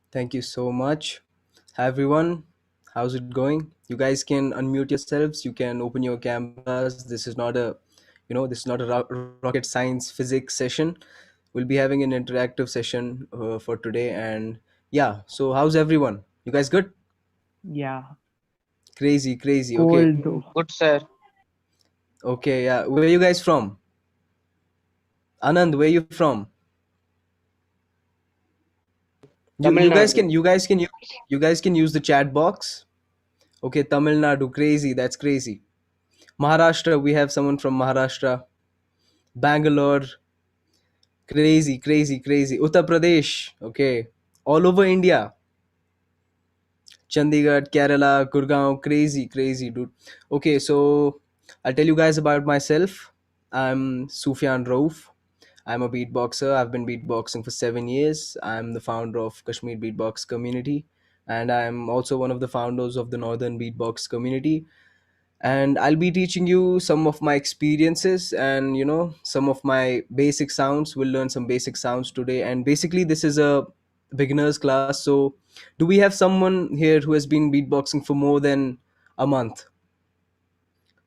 Thank you so much. Hi everyone. How's it going? You guys can unmute yourselves. You can open your cameras. This is not a rocket science physics session. We'll be having an interactive session for today. And yeah, so how's everyone? You guys good? Yeah, Crazy, crazy. Okay, cold though. Good, sir. okay. Yeah, where you guys from? Anand, where you from? You Tamil you guys Nadu. can you guys can you guys can use the chat box. Okay, Tamil Nadu, crazy. That's crazy. Maharashtra, we have someone from Maharashtra. Bangalore, crazy, crazy, crazy. Uttar Pradesh, okay. All over India. Chandigarh, Kerala, Gurgaon, crazy, crazy, dude. Okay, so I'll tell you guys about myself. I'm Sufyan Rauf. I'm a beatboxer. I've been beatboxing for 7 years. I'm the founder of Kashmir Beatbox Community, and I'm also one of the founders of the Northern Beatbox Community. And I'll be teaching you some of my experiences and some of my basic sounds. We'll learn some basic sounds today, and basically this is a beginners class. So do we have someone here who has been beatboxing for more than a month,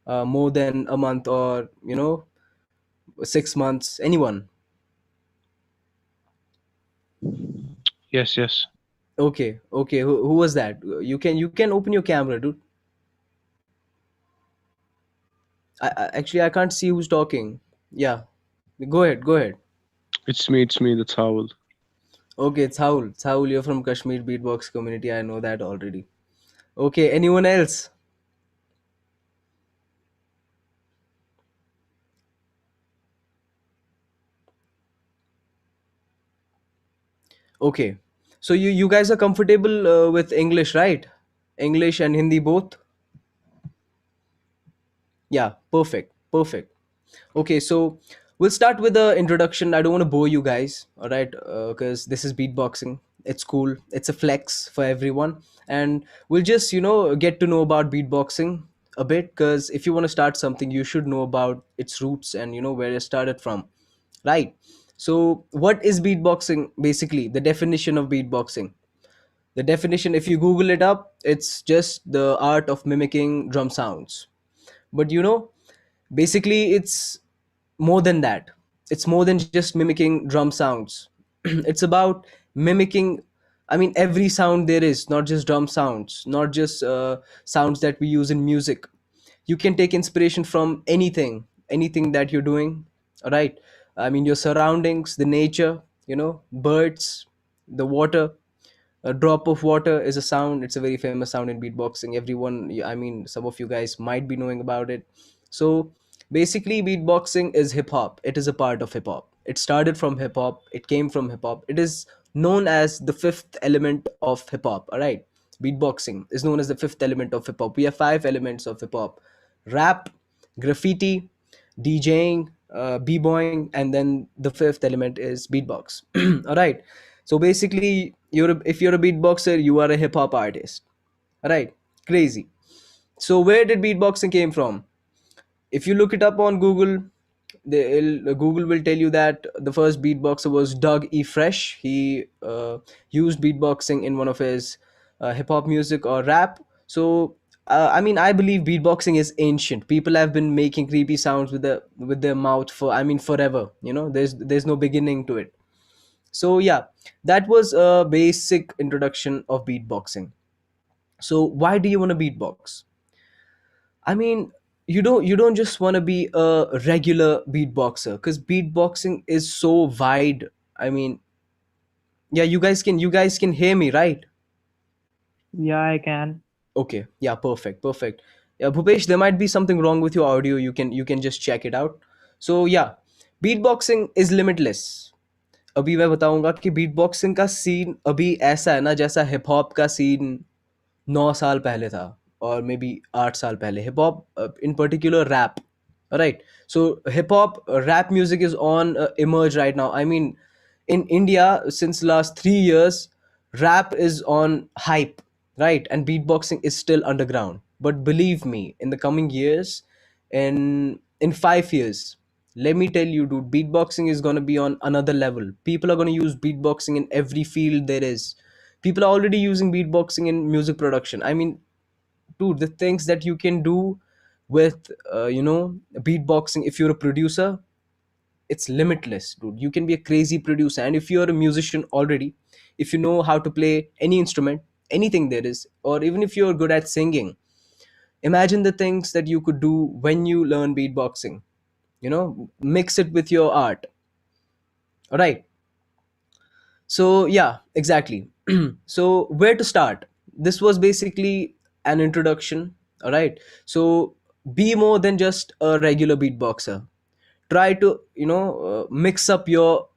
more than a month, or 6 months? Anyone? Yes, yes. Okay, okay. Who was that? You can open your camera, dude. Actually, I can't see who's talking. Yeah, go ahead, go ahead. It's me, that's Howell. Okay, it's Haul. It's Haul. You're from Kashmir Beatbox Community. I know that already. Okay, anyone else? Okay. So you guys are comfortable with English, right? English and Hindi both? Yeah, perfect. Perfect. Okay, so we'll start with the introduction. I don't want to bore you guys, all right? Because this is beatboxing. It's cool. It's a flex for everyone, and we'll just get to know about beatboxing a bit. Because if you want to start something, you should know about its roots and where it started from, right? So, what is beatboxing? Basically, the definition of beatboxing. The definition, if you Google it up, it's just the art of mimicking drum sounds. But basically it's more than that. It's more than just mimicking drum sounds. It's about mimicking, I mean, every sound there is, not just drum sounds, not just sounds that we use in music. You can take inspiration from anything that you're doing. All right, I mean, your surroundings, the nature, birds, the water. A drop of water is a sound. It's a very famous sound in beatboxing. I mean, some of you guys might be knowing about it. So basically, beatboxing is hip hop. It is a part of hip hop. It started from hip hop. It came from hip hop. It is known as the fifth element of hip hop. All right, beatboxing is known as the fifth element of hip hop. We have five elements of hip hop: rap, graffiti, DJing, b-boying, and then the fifth element is beatbox. All right. So basically, if you're a beatboxer, you are a hip hop artist. All right. Crazy. So where did beatboxing came from? If you look it up on Google, Google will tell you that the first beatboxer was Doug E. Fresh. He used beatboxing in one of his hip hop music or rap. So I mean, I believe beatboxing is ancient. People have been making creepy sounds with their mouth for, I mean, forever. There's no beginning to it. So yeah, that was a basic introduction of beatboxing. So why do you want to beatbox? I mean, you don't just want to be a regular beatboxer, because beatboxing is so wide. I mean, yeah, you guys can hear me, right? Yeah, I can. Okay, yeah, perfect, perfect. Yeah, Bhupesh, there might be something wrong with your audio. You can just check it out. So yeah, beatboxing is limitless. अभी मैं बताऊंगा कि beatboxing का scene अभी ऐसा है ना, जैसा हिप हॉप का सीन 9 साल पहले था, और मे बी 8 साल पहले. Hip hop in particular rap, right? So hip hop rap music is on emerge right now. I mean, in India, since last 3 years, rap is on hype, right? And beatboxing is still underground. But believe me, in the coming years, in 5 years, let me tell you, dude, beatboxing is going to be on another level. People are going to use beatboxing in every field there is. People are already using beatboxing in music production. I mean, dude, the things that you can do with beatboxing, if you're a producer, it's limitless, dude. You can be a crazy producer. And if you're a musician already, if you know how to play any instrument, anything there is, or even if you're good at singing, imagine the things that you could do when you learn beatboxing. Mix it with your art. All right. So yeah, exactly. So where to start? This was basically an introduction. All right. So be more than just a regular beatboxer. Try to mix up your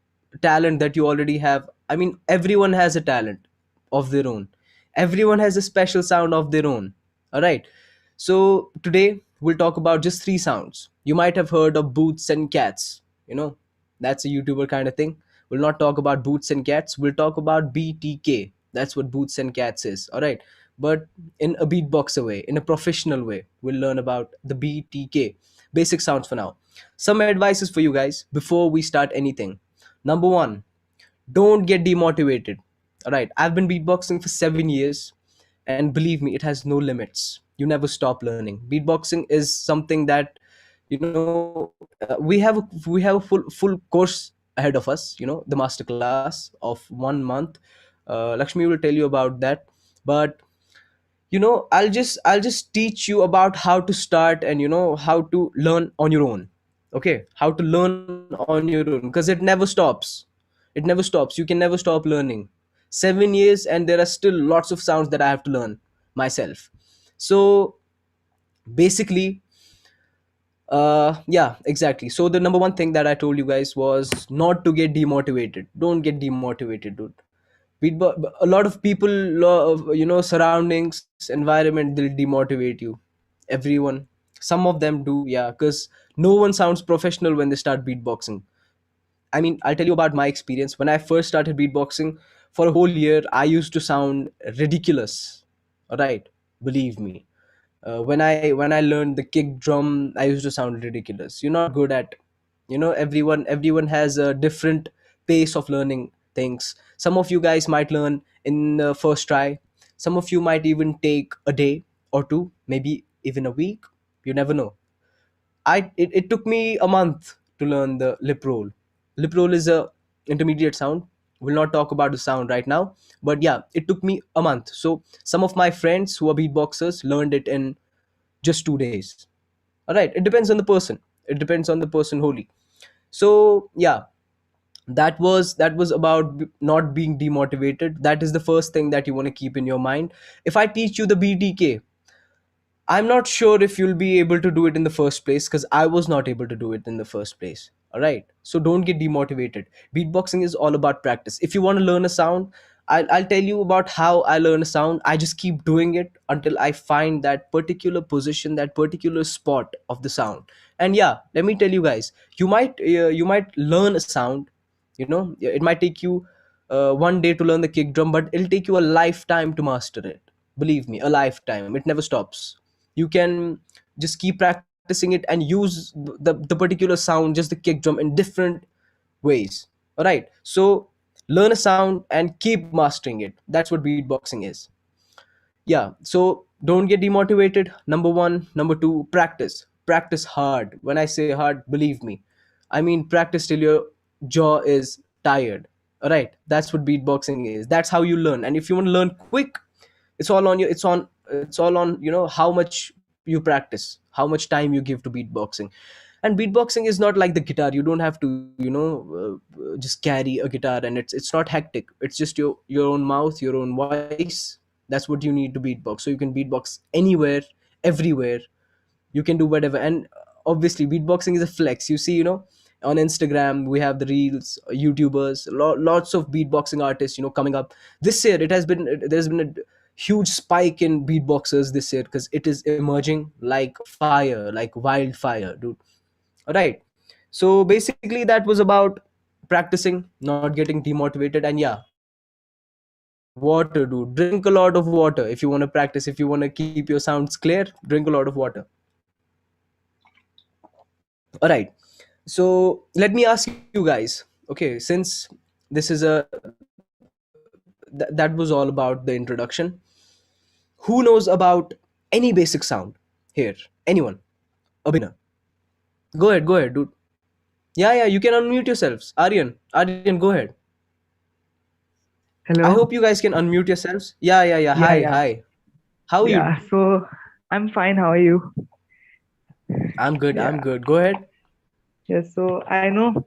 talent that you already have. I mean, everyone has a talent of their own. Everyone has a special sound of their own. All right. So today we'll talk about just three sounds. You might have heard of boots and cats. That's a YouTuber kind of thing. We'll not talk about boots and cats. We'll talk about BTK. That's what boots and cats is. All right. But in a beatboxer way, in a professional way, we'll learn about the BTK. Basic sounds for now. Some advices for you guys before we start anything. Number one, don't get demotivated. All right. I've been beatboxing for 7 years, and believe me, it has no limits. You never stop learning. Beatboxing is something that we have a full course ahead of us. The master class of 1 month. Lakshmi will tell you about that. But I'll just teach you about how to start, and how to learn on your own. Okay, how to learn on your own, because it never stops. You can never stop learning. 7 years, and there are still lots of sounds that I have to learn myself. So basically, yeah, exactly. So the number one thing that I told you guys was not to get demotivated. Don't get demotivated, dude. A lot of people, surroundings, environment, they'll demotivate you. Everyone, some of them do, yeah, because no one sounds professional when they start beatboxing. I mean, I'll tell you about my experience. When I first started beatboxing, for a whole year, I used to sound ridiculous. All right, believe me. When I learned the kick drum, I used to sound ridiculous. You're not good at, everyone has a different pace of learning things. Some of you guys might learn in the first try. Some of you might even take a day or two, maybe even a week. You never know. It took me a month to learn the lip roll. Lip roll is a intermediate sound. We'll not talk about the sound right now, but yeah, it took me a month. So some of my friends who are beatboxers learned it in just 2 days. All right, it depends on the person. It depends on the person wholly. So yeah, that was about not being demotivated. That is the first thing that you want to keep in your mind. If I teach you the BTK, I'm not sure if you'll be able to do it in the first place, because I was not able to do it in the first place. All right. So don't get demotivated. Beatboxing is all about practice. If you want to learn a sound, I'll tell you about how I learn a sound. I just keep doing it until I find that particular position, that particular spot of the sound. And yeah, let me tell you guys, you might learn a sound. It might take you 1 day to learn the kick drum, but it'll take you a lifetime to master it. Believe me, a lifetime. It never stops. You can just keep practicing it and use the particular sound, just the kick drum, in different ways. All right. So learn a sound and keep mastering it. That's what beatboxing is. Yeah. So don't get demotivated. Number one. Number two, practice hard. When I say hard, believe me, I mean practice till your jaw is tired. All right, that's what beatboxing is. That's how you learn. And if you want to learn quick, it's all on how much you practice, how much time you give to beatboxing. And beatboxing is not like the guitar. You don't have to just carry a guitar, and it's not hectic. It's just your own mouth, your own voice. That's what you need to beatbox. So you can beatbox anywhere, everywhere. You can do whatever. And obviously beatboxing is a flex. You see, on Instagram we have the reels, YouTubers, lots of beatboxing artists coming up. This year, there's been a huge spike in beatboxers this year, because it is emerging like fire, like wildfire, dude. All right. So basically that was about practicing, not getting demotivated. And yeah, water, dude. Drink a lot of water if you want to practice. If you want to keep your sounds clear, drink a lot of water. All right. So let me ask you guys. Okay, since this is a that was all about the introduction. Who knows about any basic sound here? Anyone? A beginner. Go ahead, dude. Yeah, you can unmute yourselves. Aryan, go ahead. I Hello. hope you guys can unmute yourselves. Yeah. Yeah, Hi, yeah, hi. How are you, yeah. dude? So I'm fine. How are you? I'm good. I'm Yeah, good. Go ahead. yeah. So I know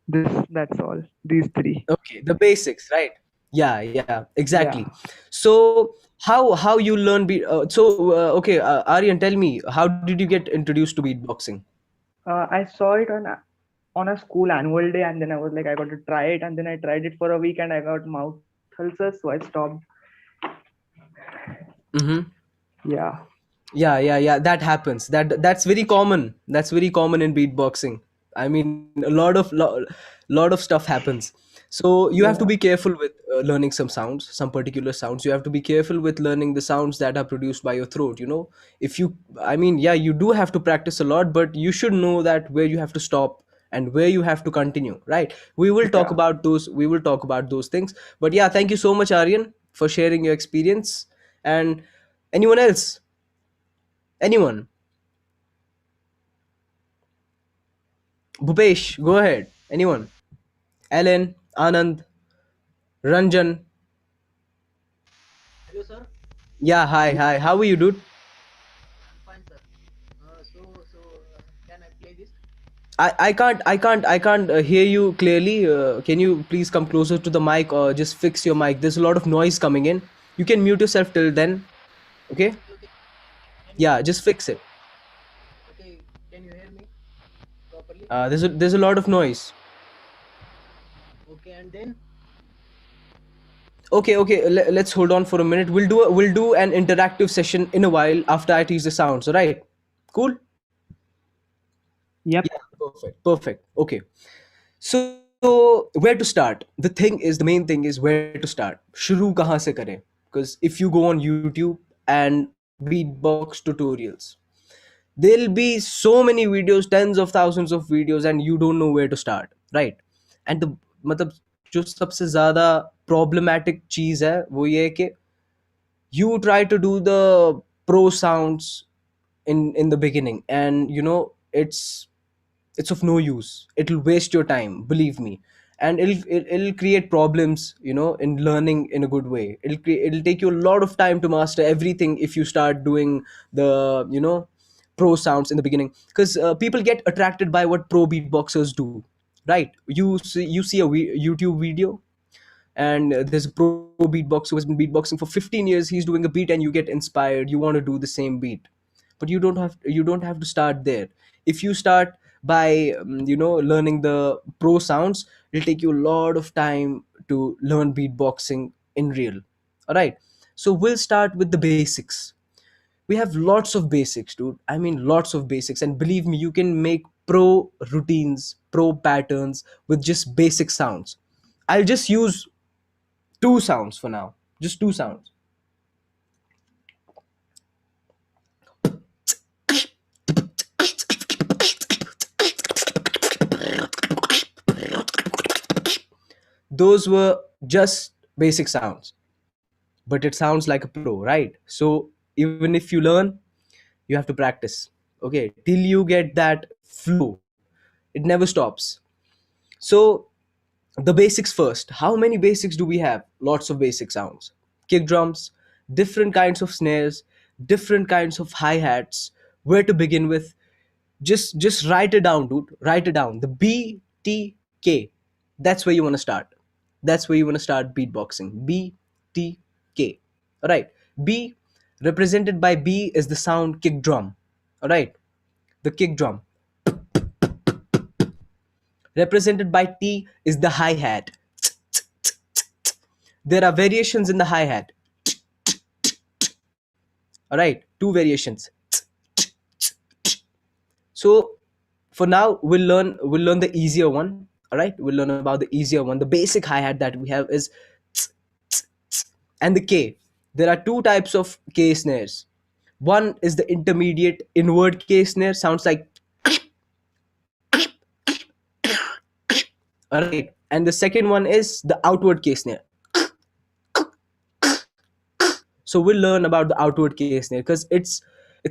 this. That's all. These three. Okay, the basics, right? Yeah, exactly. Yeah. So how you learn beat? Okay, Aryan, tell me, how did you get introduced to beatboxing? I saw it on a school annual day, and then I was like, I got to try it, and then I tried it for a week, and I got mouth ulcers, so I stopped. Mm-hmm. Yeah, Yeah. That happens. That's very common. That's very common in beatboxing. I mean, lot of stuff happens. So you have to be yeah, careful with learning some sounds, some particular sounds. You have to be careful with learning the sounds that are produced by your throat. If you, I mean, yeah, you do have to practice a lot, but you should know that where you have to stop and where you have to continue. Right? We will talk yeah. about those. We will talk about those things. But yeah, thank you so much, Aryan, for sharing your experience. And anyone else? Anyone? Bhupesh, go ahead. Anyone? Ellen, Anand, Ranjan. Hello, sir. Yeah, hi. How are you, dude? I'm fine, sir. Can I play this? I can't hear you clearly. Can you please come closer to the mic or just fix your mic? There's a lot of noise coming in. You can mute yourself till then. Okay? Okay. Can you Yeah, just fix it. okay? Can you hear me properly? There's a lot of noise. Okay, and then Okay. Let's hold on for a minute. We'll do an interactive session in a while after I teach the sounds. All right? Cool. Yep. Yeah, perfect. Okay. So where to start? The main thing is where to start. शुरू कहाँ से करें? Because if you go on YouTube and beatbox tutorials, there'll be so many videos, tens of thousands of videos, and you don't know where to start, right? And the मतलब जो सबसे ज़्यादा problematic चीज़ है वो ये है कि you try to do the pro sounds in the beginning, and it's of no use. It'll waste your time, believe me. And it'll create problems, in learning in a good way. It'll take you a lot of time to master everything if you start doing the pro sounds in the beginning, because people get attracted by what pro beatboxers do, right? You see a YouTube video, and there's a pro beatboxer who has been beatboxing for 15 years. He's doing a beat and you get inspired, you want to do the same beat. But you don't have to start there. If you start by learning the pro sounds, it'll take you a lot of time to learn beatboxing in real. All right, so we'll start with the basics. We have lots of basics, dude. I mean, lots of basics, and believe me, you can make pro routines, pro patterns with just basic sounds. I'll just use two sounds for now. Just two sounds. Those were just basic sounds, but it sounds like a pro, right? So even if you learn, you have to practice. Okay, till you get that flow. It never stops. So the basics first. How many basics do we have? Lots of basic sounds. Kick drums, different kinds of snares, different kinds of hi-hats. Where to begin with? Just write it down, dude. Write it down. The BTK. That's where you want to start. That's where you want to start beatboxing. BTK. All right. B, represented by B, is the sound kick drum. All right. The kick drum. Represented by T is the hi-hat. There are variations in the hi-hat. All right. Two variations. So for now, we'll learn the easier one. All right, we'll learn about the easier one. The basic hi-hat that we have is and the K. There are two types of K snares. One is the intermediate inward K snare, sounds like, all right. and the second one is the outward case snare. So we'll learn about the outward case snare because it's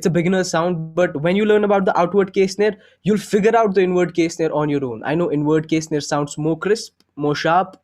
a beginner sound, but when you learn about the outward case snare, you'll figure out the inward case snare on your own. I know inward case snare sounds more crisp, more sharp,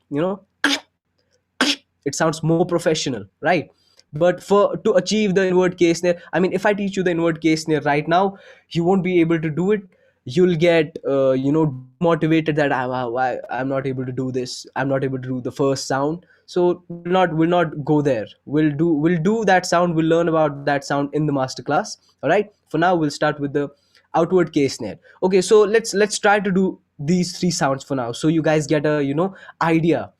it sounds more professional, right? But for to achieve the inward case snare, I mean, if I teach you the inward case snare right now, you won't be able to do it. You'll get demotivated that why I'm not able to do this, I'm not able to do the first sound. So we'll not go there. We'll do that sound, we'll learn about that sound in the masterclass. All right, for now we'll start with the outward case snare. Okay, so let's try to do these three sounds for now, so you guys get a idea.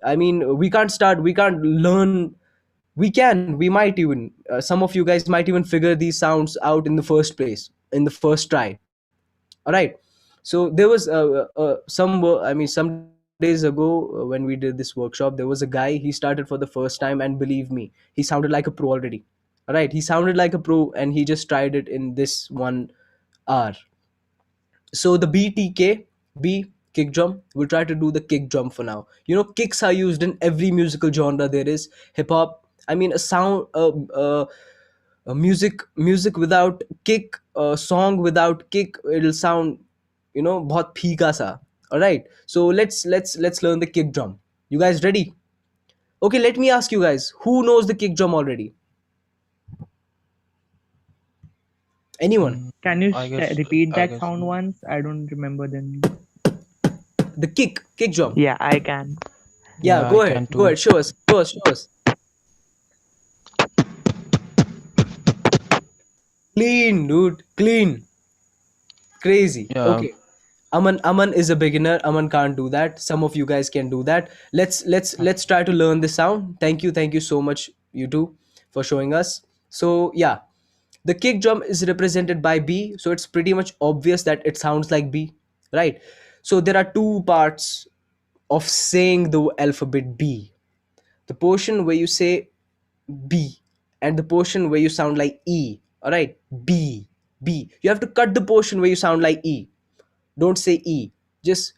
I mean, we can't learn. We might even, some of you guys might even figure these sounds out in the first place, in the first try. All right. So there was some days ago, when we did this workshop, there was a guy, he started for the first time, and believe me, he sounded like a pro already. All right, he sounded like a pro, and he just tried it in this 1 hour. So the BTK, B, kick drum, we'll try to do the kick drum for now. Kicks are used in every musical genre there is. Hip hop, I mean, a sound, a music without kick, a song without kick, it'll sound, बहुत फीका सा. All right, so let's learn the kick drum. You guys ready? Okay, let me ask you guys, who knows the kick drum already? Anyone? Can you I guess repeat I that guess sound once? I don't remember the name. The kick drum. Yeah, I can. Yeah, yeah, I go ahead, can go too. ahead, show us. Clean, dude, clean. Crazy. Yeah, Okay. Aman is a beginner. Aman can't do that. Some of you guys can do that. Let's try to learn this sound. Thank you so much, you two, for showing us. So yeah, the kick drum is represented by B. So it's pretty much obvious that it sounds like B, right? So there are two parts of saying the alphabet B. The portion where you say B, and the portion where you sound like E. All right, B, B. You have to cut the portion where you sound like E. Don't say E. Just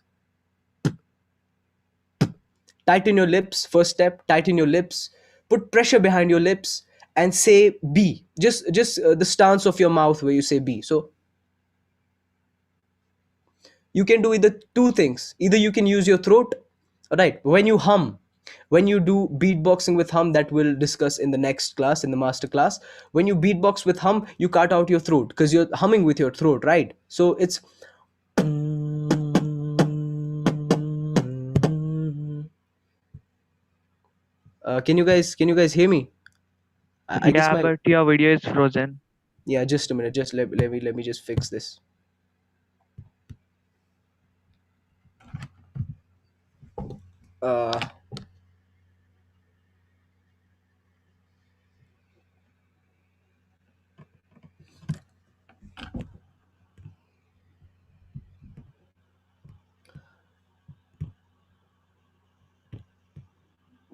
tighten your lips. First step, tighten your lips. Put pressure behind your lips and say B. Just the stance of your mouth where you say B. So you can do either two things. Either you can use your throat, right? When you hum, when you do beatboxing with hum, that we'll discuss in the next class, in the master class. When you beatbox with hum, you cut out your throat because you're humming with your throat, right? So it's can you guys hear me? I guess Yeah, my but your video is frozen. yeah, just a minute, just let me just fix this. uh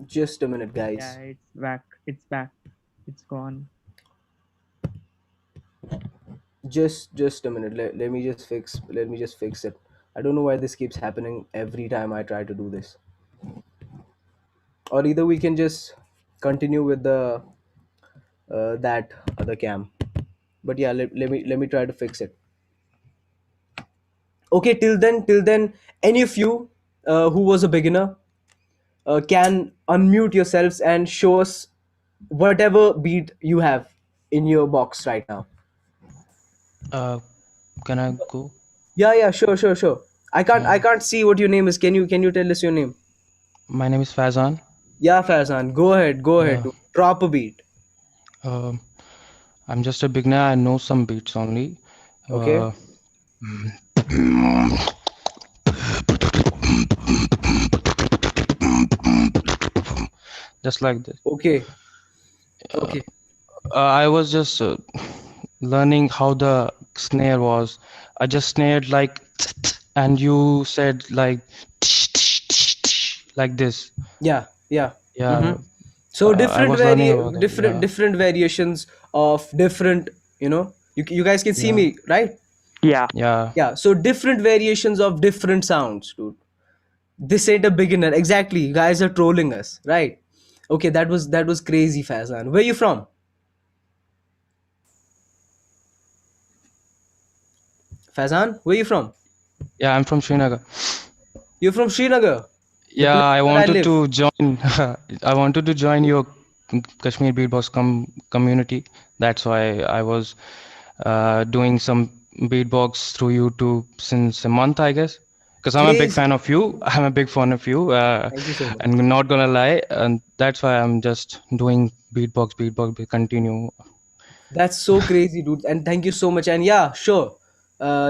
just a minute, Yeah, guys. it's back. It's back. It's gone. Just a minute, let me just fix it. I don't know why this keeps happening every time I try to do this. Or either we can just continue with the that other cam. But yeah, let me try to fix it. Okay, till then, any of you who was a beginner can unmute yourselves and show us whatever beat you have in your box right now. uh, can I go? Yeah, sure. I Uh, can't see what your name is. Can you tell us your name? my name is Faizan. Yeah, Faizan, go ahead, Uh, dude. Drop a beat. um I'm just a beginner. I know some beats only. Okay. Uh, just like this. Okay. Uh, Okay. I was just learning how the snare was. I just snared like, and you said like this. Yeah. Yeah, Mm-hmm. So I was learning about that. Yeah, different variations of different, you guys can see yeah, me, right? Yeah. yeah, Yeah, so different variations of different sounds, dude. This ain't a beginner. Exactly. You guys are trolling us, right? Okay, that was crazy, Fazan. Where you from? Fazan, where you from? Yeah, I'm from Srinagar. You're from Srinagar, the Yeah, place I where I wanted live. to join. I wanted to join your Kashmir beatbox community. That's why I was doing some beatbox through YouTube since a month, I guess. Because I'm a big fan Crazy. of you. I'm a big fan of you. Thank you so much. And not gonna lie, and that's why I'm just doing beatbox, continue. That's so crazy, dude. And thank you so much. And yeah, sure.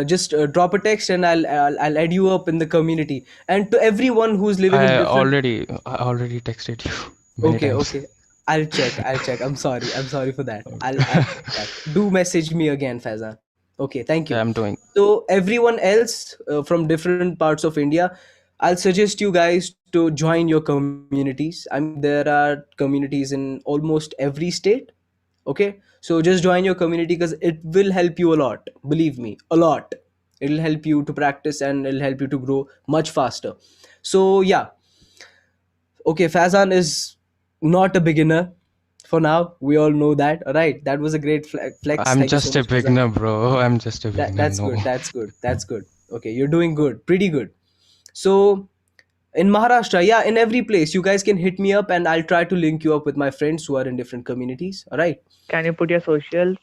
Just drop a text and I'll add you up in the community. And to everyone who's living in different. I already texted you many Okay, times. okay. I'll check. I'll check. I'm sorry. I'm sorry for that. I'll check that. Do message me again, Faizan. Okay, thank you. Yeah, I'm doing. So everyone else from different parts of India, I'll suggest you guys to join your communities. I mean, there are communities in almost every state. Okay, so just join your community because it will help you a lot. Believe me, a lot. It'll help you to practice and it'll help you to grow much faster. So yeah, okay, Fazan is not a beginner for now. We all know that. All right, that was a great flex. I'm Thank you so just a much, Fazan. beginner, bro. I'm just a beginner. That's No. good. That's good. That's good. Okay, you're doing good. Pretty good. So in Maharashtra, yeah, in every place, you guys can hit me up and I'll try to link you up with my friends who are in different communities. All right. Can you put your socials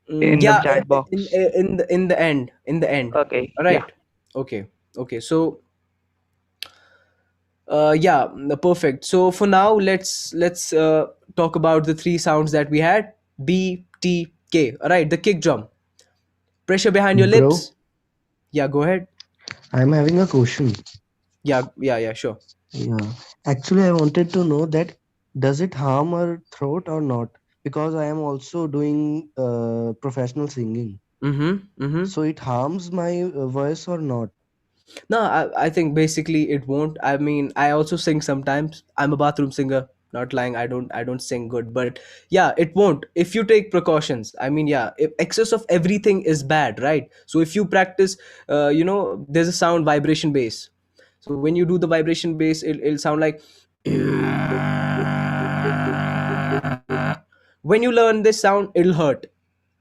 in the Yeah, chat in, box? in the end, in the end. Okay, All yeah. right. Okay. Okay. So yeah, perfect. So for now, let's talk about the three sounds that we had: B, T, K. All right, the kick drum. Pressure behind your Bro, lips. Yeah, go ahead. I'm having a question. Yeah, yeah, yeah, sure. Yeah. Actually, I wanted to know that does it harm our throat or not? Because I am also doing professional singing. Mm-hmm. Mm-hmm. So it harms my voice or not? No, I think basically it won't. I mean, I also sing sometimes. I'm a bathroom singer. Not lying. I don't sing good, but yeah, it won't if you take precautions. I mean, yeah, if excess of everything is bad, right? So if you practice, there's a sound vibration bass. So when you do the vibration bass, it'll sound like. When you learn this sound, it'll hurt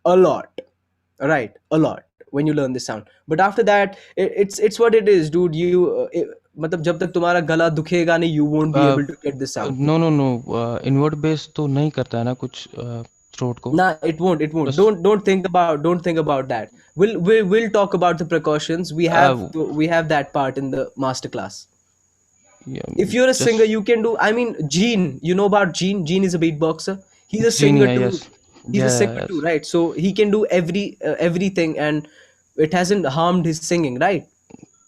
a lot, right? A lot when you learn this sound. But after that, it's what it is, dude. मतलब जब तक तुम्हारा गला दुखेगा नहीं, you won't be Uh, able to get this sound. No no no invert bass तो नहीं करता है ना कुछ थ्रोट को Nah, it won't. बस Don't think about that. We'll talk about the precautions. We have that part in the master class. If you're a singer, just you can do. I mean, Gene, you know about Gene? Gene is a beatboxer. He's a singer जीनिया too. Yes He's a singer too, yes right? So he can do everything, and it hasn't harmed his singing, right?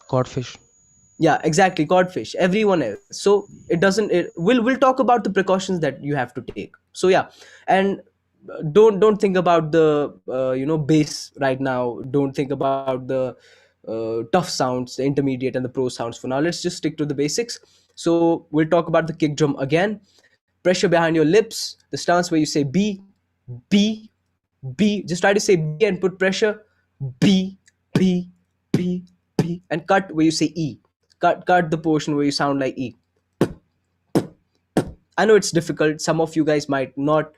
कॉडफिश Yeah, exactly. Codfish, everyone else. So it doesn't. We'll talk about the precautions that you have to take. So yeah, and don't think about the bass right now. Don't think about the tough sounds, the intermediate and the pro sounds. For now, let's just stick to the basics. So we'll talk about the kick drum again. Pressure behind your lips. The stance where you say B, B, B. Just try to say B and put pressure. B, B, B, B, and cut where you say E. Cut the portion where you sound like E. I know it's difficult. Some of you guys might not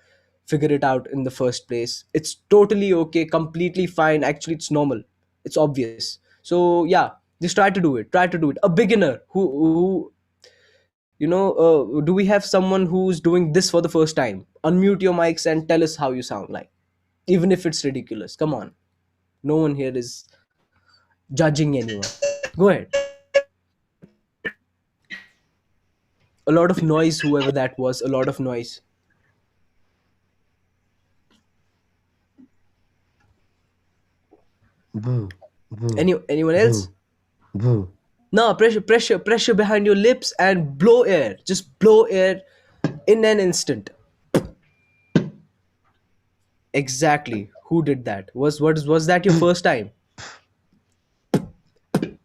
figure it out in the first place. It's totally okay, completely fine. Actually, it's normal. It's obvious. So yeah, just try to do it. Try to do it. A beginner who do we have someone who's doing this for the first time? Unmute your mics and tell us how you sound like, even if it's ridiculous. Come on, no one here is judging anyone. Go ahead. A lot of noise, whoever that was. A lot of noise. Boo, boo, Anyone else? boo, boo. No, pressure behind your lips and blow air. Just blow air in an instant. Exactly. Who did that? Was that your first time?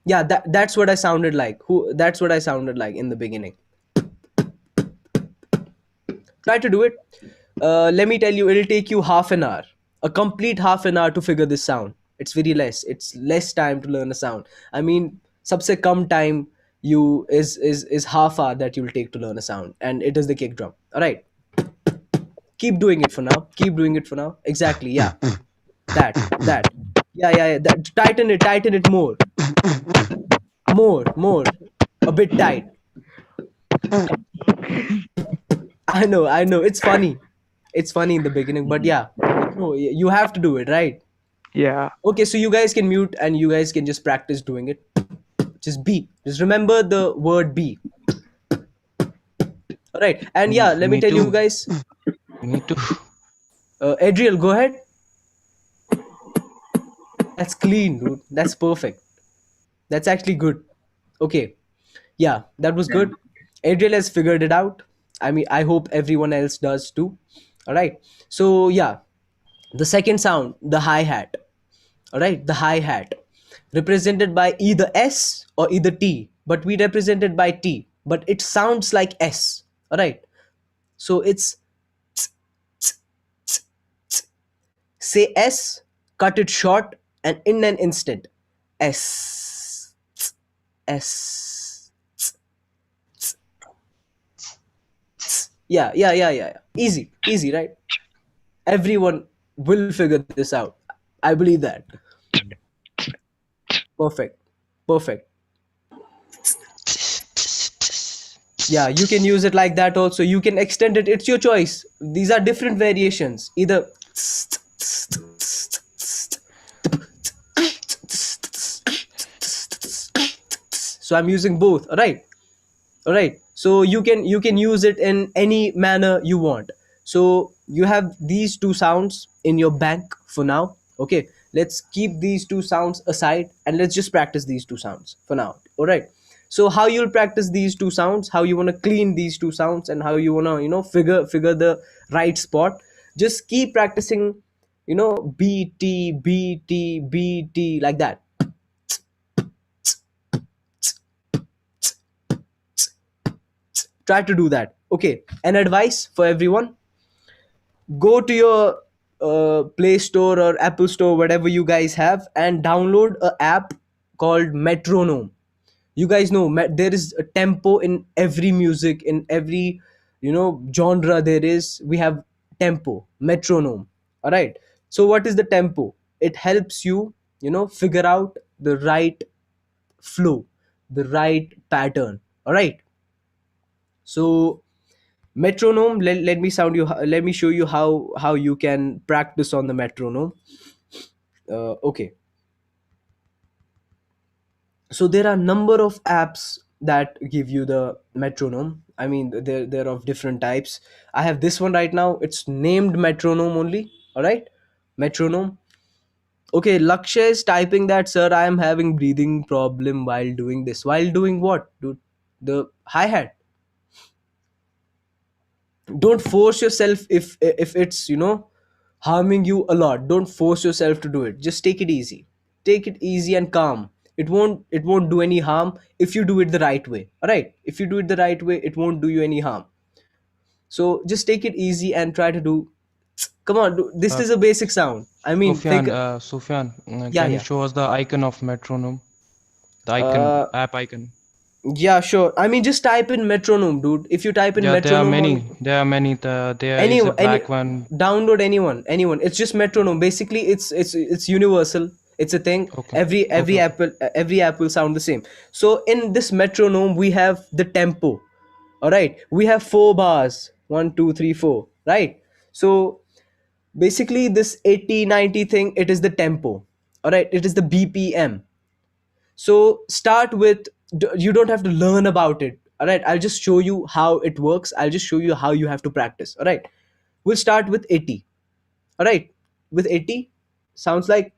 Yeah, that's what I sounded like. Who That's what I sounded like in the beginning. Try to do it. Let me tell you, it'll take you half an hour, a complete half an hour to figure this sound. It's very less. It's less time to learn a sound. I mean, सबसे कम time is half hour that you'll take to learn a sound, and it is the kick drum. All right, keep doing it for now. Keep doing it for now. Exactly. Yeah, that. Yeah, yeah, yeah. That, tighten it more, more, a bit tight. I know. It's funny in the beginning, but yeah, no, you have to do it, right? Yeah. Okay, so you guys can mute and you guys can just practice doing it. Just B. Just remember the word B. All right, and yeah, let me Me tell you too. guys. Me too. Adriel, go ahead. That's clean, dude. That's perfect. That's actually good. Okay, yeah, that was good. Adriel has figured it out. I mean, I hope everyone else does too. All right. So yeah, the second sound, the hi hat. All right, the hi hat, represented by either S or either T, but we represent it by T, but it sounds like S. All right, so it's say S, cut it short, and in an instant, S, S. Yeah. Easy, easy, right? Everyone will figure this out. I believe that. Perfect, perfect. Yeah, you can use it like that also. You can extend it. It's your choice. These are different variations. Either so I'm using both. All right, so you can use it in any manner you want. So you have these two sounds in your bank for now. Okay, let's keep these two sounds aside and let's just practice these two sounds for now. All right, so how you'll practice these two sounds, how you want to clean these two sounds, and how you want to figure the right spot. Just keep practicing, bt like that. Try to do that. Okay, an advice for everyone: go to your Play Store or Apple Store, whatever you guys have, and download a app called Metronome. You guys know there is a tempo in every music, in every genre. There is, we have tempo, metronome. All right, so what is the tempo? It helps you figure out the right flow, the right pattern. All right, so metronome, let me show you how you can practice on the metronome. Okay, so there are number of apps that give you the metronome. I mean, they're of different types. I have this one right now. It's named metronome only. All right, metronome. Okay, Lakshay is typing that, sir, I am having breathing problem while doing this. While doing what, dude? The hi-hat. Don't force yourself. If it's harming you a lot, don't force yourself to do it. Just take it easy. Take it easy and calm. It won't do any harm if you do it the right way. All right, if you do it the right way, it won't do you any harm. So just take it easy and try to do. Come on, this Uh, is a basic sound. I mean, think. Sufyan, Yeah, can you yeah. show us the icon of metronome? The icon, uh app icon. yeah, sure. I mean, just type in metronome, dude. If you type in Yeah, there are metronome many. on There are many. There is a any black one. download, anyone, it's just metronome. Basically, it's universal. It's a thing. Okay. Every Okay. Okay. app will sound the same. So in this metronome we have the tempo. All right, we have 4 bars, 1 2 3 4, right? So basically this 80 90 thing, it is the tempo. All right, it is the BPM. So start with, you don't have to learn about it. All right, I'll just show you how it works. I'll just show you how you have to practice. All right, we'll start with 80. All right, with 80 sounds like.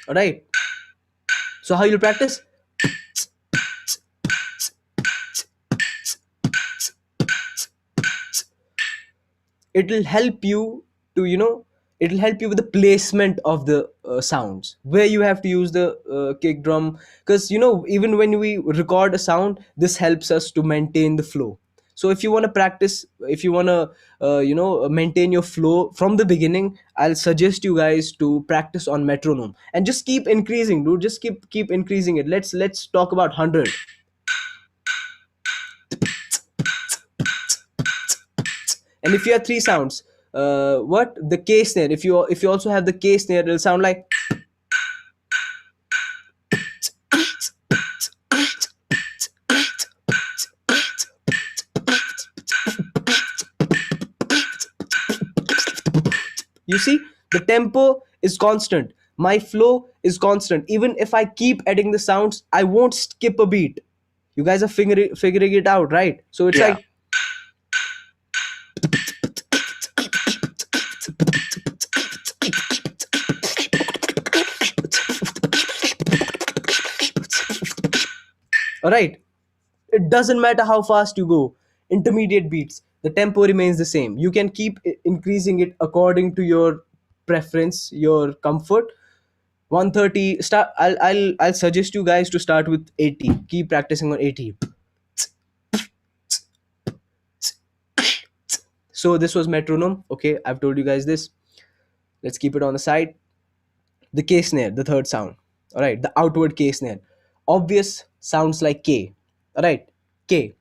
All right, so how you'll practice: it'll help you to it'll help you with the placement of the sounds, where you have to use the kick drum. Because even when we record a sound, this helps us to maintain the flow. So if you want to practice, if you want to maintain your flow from the beginning, I'll suggest you guys to practice on metronome and just keep increasing, dude. Just keep increasing it. Let's talk about 100. And if you have three sounds, what the K snare, if you also have the K snare, it'll sound like. You see, the tempo is constant, my flow is constant. Even if I keep adding the sounds, I won't skip a beat. You guys are figuring it out, right? So it's Yeah. like. All right, it doesn't matter how fast you go. Intermediate beats, the tempo remains the same. You can keep increasing it according to your preference, your comfort. 130 start. I'll suggest you guys to start with 80. Keep practicing on 80. So this was metronome. Okay, I've told you guys this. Let's keep it on the side. The K snare, the third sound. All right, the outward K snare. Obvious sounds like K. All right, K.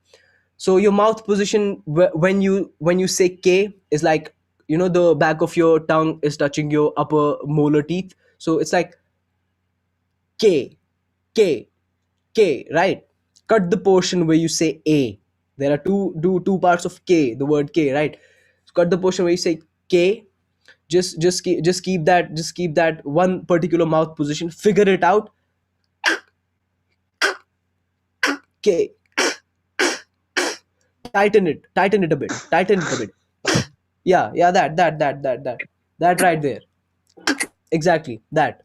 So your mouth position when you say K is like, the back of your tongue is touching your upper molar teeth. So it's like K, K, K, right? Cut the portion where you say A. There are two parts of K, the word K, right? So cut the portion where you say K. Just keep that one particular mouth position. Figure it out. K. Tighten it a bit. Tighten it a bit. Yeah, that right there. Exactly that.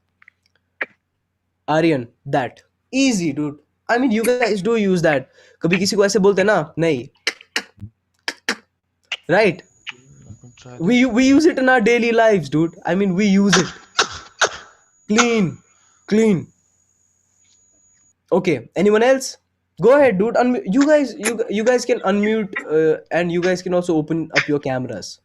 Aryan, that. Easy, dude. I mean, you guys do use that. कभी किसी को ऐसे बोलते हैं ना, नहीं, right? Try We use it in our daily lives, dude. I mean, we use it. Clean. Okay. Anyone else? Go ahead, dude. You guys can unmute, and you guys can also open up your cameras.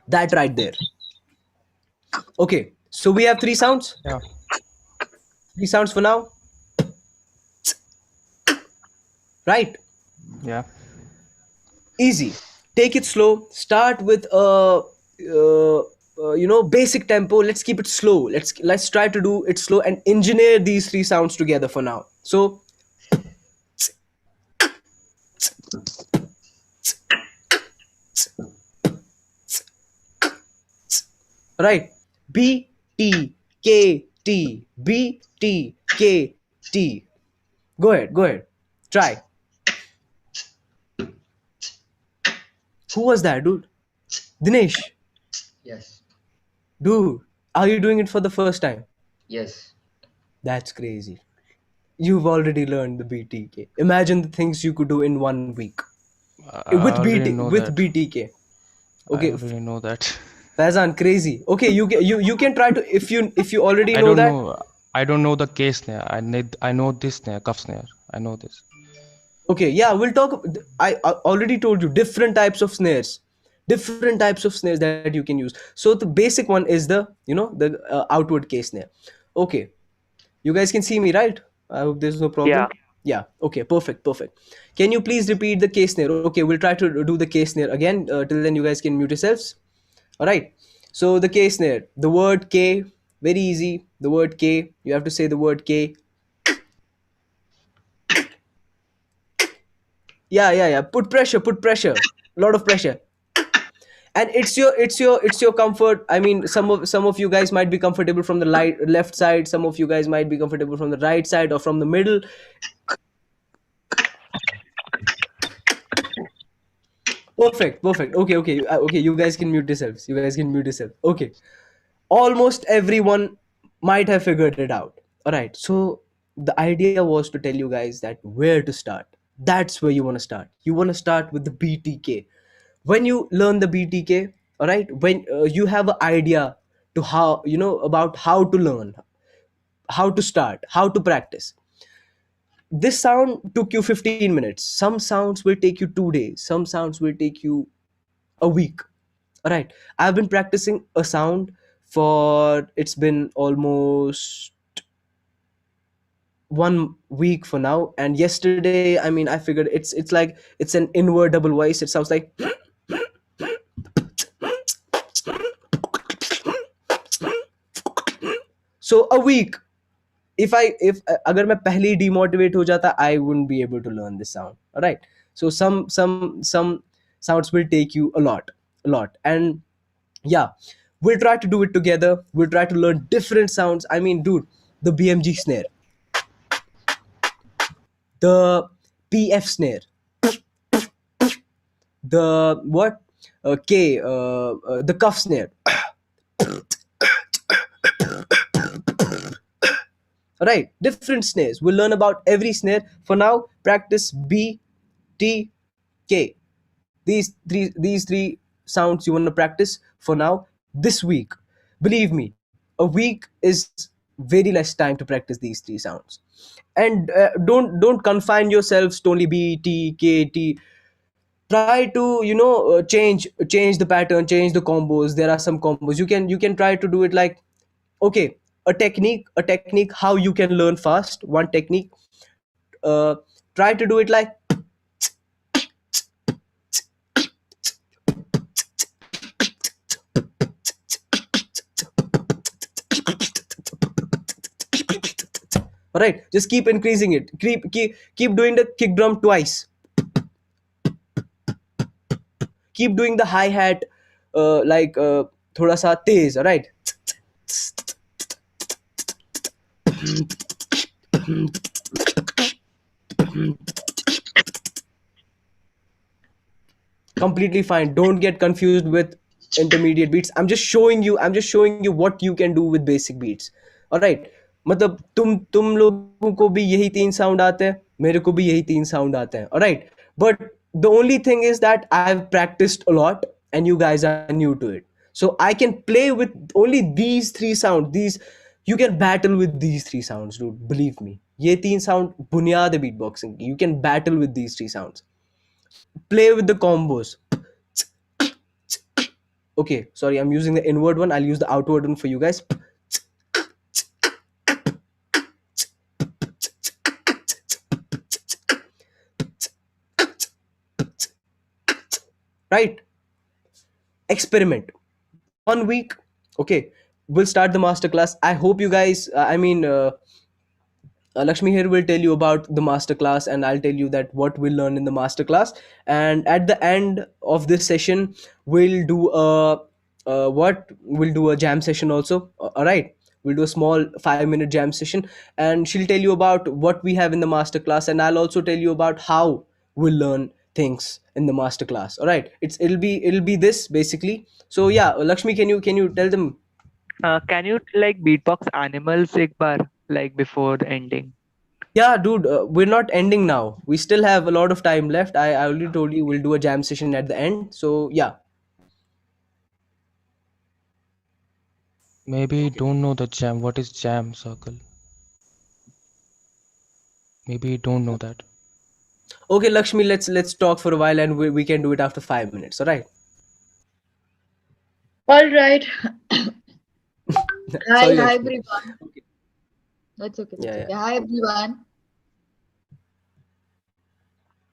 That right there. Okay. So we have three sounds. Yeah. Three sounds for now. Right. Yeah. Easy. Take it slow. Start with basic tempo. Let's keep it slow. Let's try to do it slow and engineer these three sounds together for now. So right, B T K T, B T K T. Go ahead. Try. Who was that, dude? Dinesh. Yes. Dude, are you doing it for the first time? Yes. That's crazy. You've already learned the BTK. Imagine the things you could do in 1 week I with already know that. BTK. I Okay, already know that. Fazan, crazy. Okay, you can try to, if you already I know don't that. know. I don't know the case snare. I know this snare, cuff snare. I know this. Okay, yeah, we'll talk. I already told you different types of snares that you can use. So the basic one is the outward K snare. Okay, you guys can see me, right? I hope there's no Yeah. problem. Yeah. Okay. Perfect. Can you please repeat the K snare? Okay, we'll try to do the K snare again. Till then, you guys can mute yourselves. All right. So the K snare, the word K, very easy. The word K, you have to say the word K. Yeah. Put pressure. Lot of pressure. And it's your comfort. I mean, some of you guys might be comfortable from the left side. Some of you guys might be comfortable from the right side or from the middle. Perfect. Okay. You guys can mute yourselves. Okay. Almost everyone might have figured it out. All right. So the idea was to tell you guys that where to start. That's where you want to start. You want to start with the BTK. When you learn the BTK, all right, when you have an idea to how, about how to learn, how to start, how to practice. this sound took you 15 minutes. Some sounds will take you 2 days. Some sounds will take you a week. All right. I've been practicing a sound for, it's been almost 1 week for now. And yesterday, I mean, I figured it's like it's an inward double voice. It sounds like, so a week. If agar मैं पहले ही demotivate हो जाता, I wouldn't be able to learn this sound. All right. So some sounds will take you a lot. And yeah, we'll try to do it together. We'll try to learn different sounds. I mean, dude, the BMG snare, the PF snare, the what, K, the cuff snare. All right, different snares. We'll learn about every snare. For now, practice B, T, K. These three sounds you want to practice for now this week. Believe me, a week is very less time to practice these three sounds. And don't confine yourselves to only B, T, K, T. Try to, change the pattern, change the combos. There are some combos you can try to do it like, okay, a technique how you can learn fast. One technique, uh, try to do it like, all right, just keep increasing it, keep doing the kick drum twice, keep doing the hi hat, like, thoda sa tez. All right, completely fine. Don't get confused with intermediate beats. I'm just showing you what you can do with basic beats. All right, मतलब तुम लोगों को भी यही 3 sound आते हैं, मेरे को भी यही 3 sound आते हैं. All right, but the only thing is that I've practiced a lot and you guys are new to it, so I can play with only these 3 sounds. These, you can battle with these 3 sounds, dude, believe me. ये 3 sound बुनियाद है beatboxing की. You can battle with these 3 sounds. Play with the combos. Okay, sorry, I'm using the inward one. I'll use the outward one for you guys. Right? Experiment. 1 week. Okay, we'll start the masterclass. I hope you guys, Lakshmi here will tell you about the masterclass, and I'll tell you that what we'll learn in the masterclass. And at the end of this session, we'll do a, what we'll do a jam session also. All right, we'll do a small 5-minute jam session, and she'll tell you about what we have in the masterclass, and I'll also tell you about how we'll learn things in the masterclass. All right, it'll be this basically. So yeah, Lakshmi, can you tell them? Can you like beatbox animals ek bar, like before the ending? Yeah, dude, we're not ending now. We still have a lot of time left. I already told you we'll do a jam session at the end. So, yeah. Maybe you Okay. don't know the jam. What is jam circle? Maybe you don't know that. Okay, Lakshmi, let's talk for a while, and we can do it after 5 minutes. All right. All right. Hi, Sorry, hi Lakshmi. everyone. Okay. That's okay. Yeah, That's yeah. okay. Hi everyone.